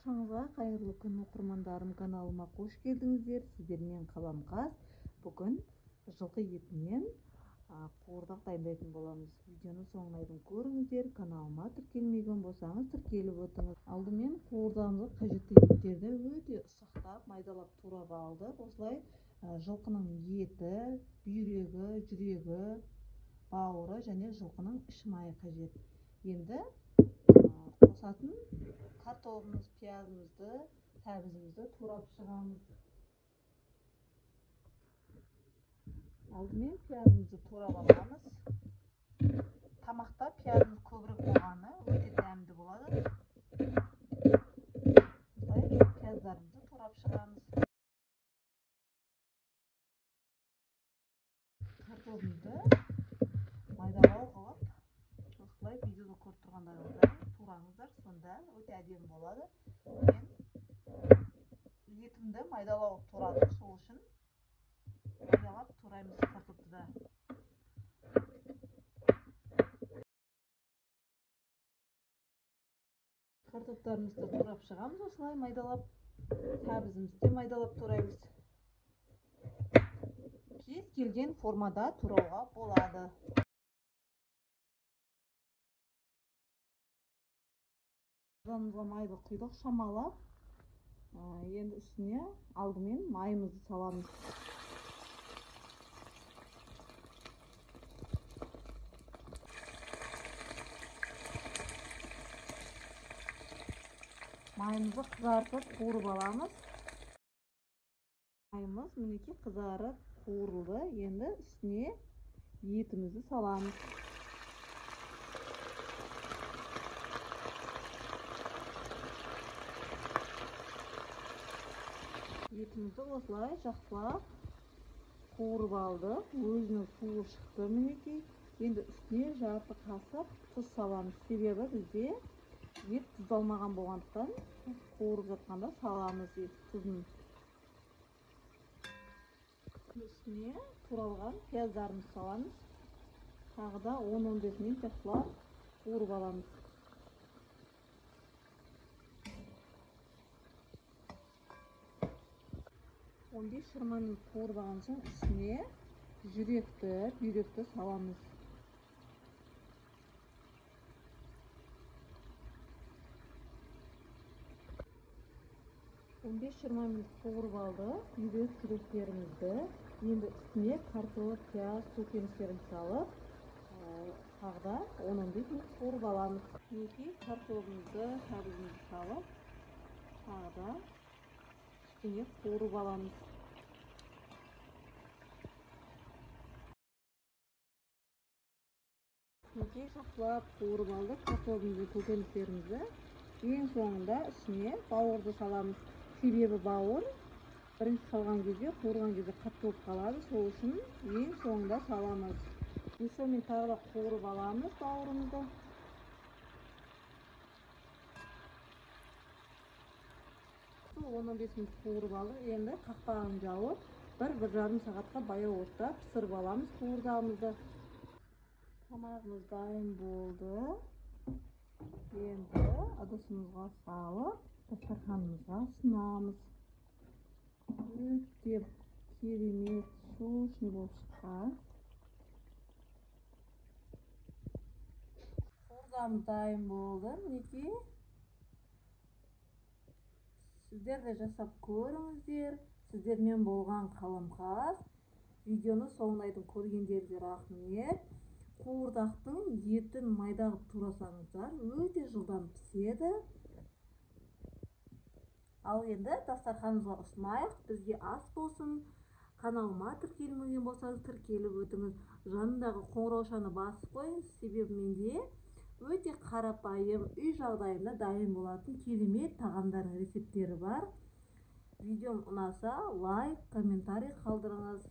Баршаңызға қайырлы күн оқырмандарым, каналыма қош келдіңіздер. Сіздермен Қаламқас. Бүгін жылқы етінен қуырдақ дайындайтын боламыз. Видеоны соңына дейін көріңіздер. Каналыма тіркелмеген болсаңыз тіркеліп өтіңіз. Алдымен қуырдағымызға қажетті еттерді өте ұсақтап майдалап турап алдық. Осылай жылқының еті, бүйрегі, жүрегі, бауыры және жылқының іш майы қажет. Енді қосатын картоплымыз, пиязымызды, сәбізімізді турап шығамыз. Алдымен пиязымызды турап аламыз. Тамақта пиязымыз көбірек болғаны өте дәмді болады. Осылай пияздарымызды турап шығамыз. Картоплымызды майдалау қылып, осылай видеода көріп тұрғандарыңыздай тураңыздар, сонда өте әдемі болады. Мен етімді майдалау турадым, сол үшін майдалап тураймыз картопты. Картоптарымызды турап шығамыз, осылай майдалап. Сәбізімізді майдалап тураймыз. Кез келген формада турауға болады. Қазанымызға майды құйдық шамалап. Енді үстіне алдымен майымызды саламыз. Майымызды қызартып қуырып аламыз. Майымыз мінекей қызарып қуырылды. Енді үстіне етімізді саламыз. Етімізді осылай жақсылап қуырып алдық. Өзінің суы шықты мінекей. Енді үстіне жарты қасық тұз саламыз. Себебі бізде ет тұздалмаған болғандықтан қуырып жатқанда саламыз тұзын. Үстіне туралған пияздарымызды саламыз. Тағы да 10-15 минут жақсылап қуырып аламыз. Он 15-20 минут қуырған соң үстіне жүректі, бүйректі саламыз. Он 15-20 минут қуырып алдық бүйрек жүректерімізді. Енді үстіне картоп, пияз, көкөністерін салып, тағы да 10-15 минут қуырып аламыз. Мінекей картопымызды, сәбізімізді салып, тағы да үстіне қуырып аламыз. Мінекей жақсылап қуырып алдық картопымызды, көкөністерімізді. Ең соңында үстіне бауырды саламыз. Себебі бауыр бірінші салған кезде, қуырған кезде қатты болып қалады. Сол үшін ең соңында саламыз. Сонымен тағы да қуырып аламыз бауырымызды. Сол 15 минут қуырып алдық. Енді қақпағын жауып, 1-1,5 сағатқа баяу отта пісіріп аламыз қуырдағымызды. Тамағымыз дайын болды. Енді ыдысымызға салып, дастарханымызға ұсынамыз. Өте керемет, сочный болып шыққан. Қуырдағымыз дайын болды. Мінекей. Сіздер де жасап көріңіздер. Сіздермен болған Қаламқас. Видеоны соңына дейін көргендерге рахмет. Қуырдақтың етін майдағып турасаңыздар, өте жылдам піседі. Ал енді дастарханымызға ұсынайық, бізге ас болсын. Каналыма тіркелмеген болсаңыз тіркеліп өтіңіз. Жанындағы қоңыраушаны басып қойыңыз, себебі менде өте қарапайым, үй жағдайында дайын болатын керемет тағамдардың рецептері бар. Видеом ұнаса, лайк, комментарий қалдырыңыз.